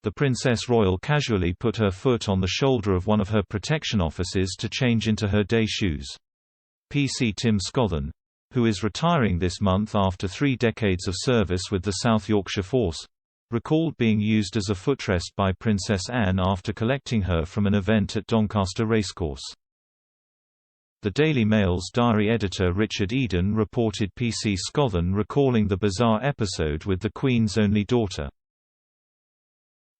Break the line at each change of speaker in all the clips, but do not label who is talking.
the Princess Royal casually put her foot on the shoulder of one of her protection officers to change into her day shoes. PC Tim Scothern, who is retiring this month after 3 decades of service with the South Yorkshire Force, recalled being used as a footrest by Princess Anne after collecting her from an event at Doncaster racecourse. The Daily Mail's diary editor Richard Eden reported PC Scothern recalling the bizarre episode with the Queen's only daughter.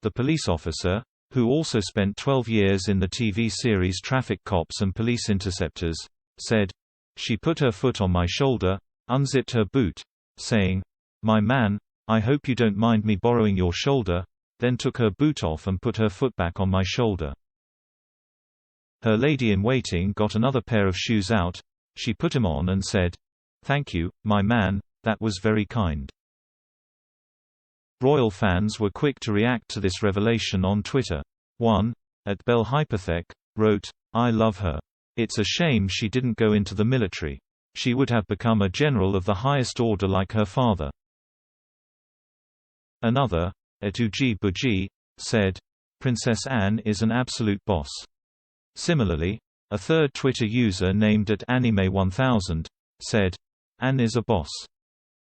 The police officer, who also spent 12 years in the TV series Traffic Cops and Police Interceptors, said, "She put her foot on my shoulder, unzipped her boot, saying, 'My man, I hope you don't mind me borrowing your shoulder,' then took her boot off and put her foot back on my shoulder. Her lady-in-waiting got another pair of shoes out, she put him on and said, 'Thank you, my man, that was very kind.'" Royal fans were quick to react to this revelation on Twitter. One, @BellHypothec, wrote, "I love her. It's a shame she didn't go into the military. She would have become a general of the highest order like her father." Another, @Uji Buji, said, "Princess Anne is an absolute boss." Similarly, a third Twitter user named @Anime1000, said, "Anne is a boss."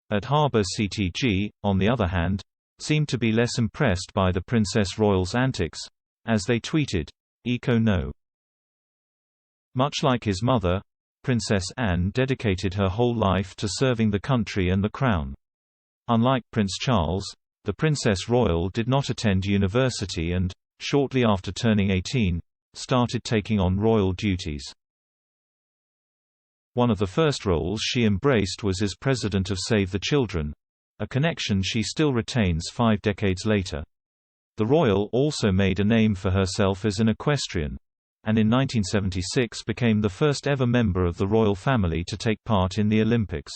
@Harbour CTG, on the other hand, seemed to be less impressed by the Princess Royal's antics, as they tweeted, "Eco no." Much like his mother, Princess Anne dedicated her whole life to serving the country and the crown. Unlike Prince Charles, the Princess Royal did not attend university and, shortly after turning 18, started taking on royal duties. One of the first roles she embraced was as president of Save the Children, a connection she still retains 5 decades later. The royal also made a name for herself as an equestrian, and in 1976 became the first ever member of the royal family to take part in the Olympics.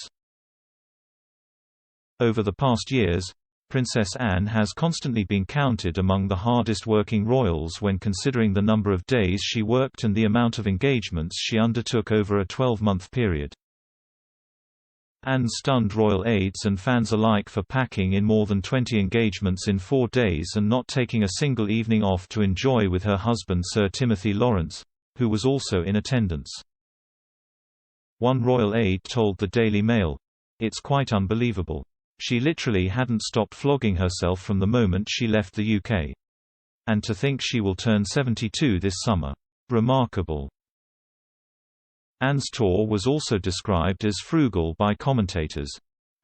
Over the past years, Princess Anne has constantly been counted among the hardest-working royals when considering the number of days she worked and the amount of engagements she undertook over a 12-month period. Anne stunned royal aides and fans alike for packing in more than 20 engagements in 4 days and not taking a single evening off to enjoy with her husband Sir Timothy Lawrence, who was also in attendance. One royal aide told the Daily Mail, "It's quite unbelievable. She literally hadn't stopped flogging herself from the moment she left the UK. And to think she will turn 72 this summer. Remarkable." Anne's tour was also described as frugal by commentators,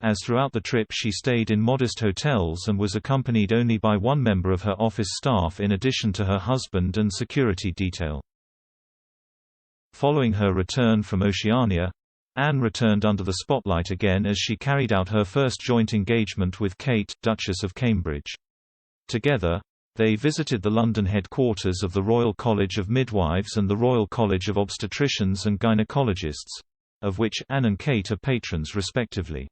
as throughout the trip she stayed in modest hotels and was accompanied only by one member of her office staff in addition to her husband and security detail. Following her return from Oceania, Anne returned under the spotlight again as she carried out her first joint engagement with Kate, Duchess of Cambridge. Together, they visited the London headquarters of the Royal College of Midwives and the Royal College of Obstetricians and Gynecologists, of which Anne and Kate are patrons respectively.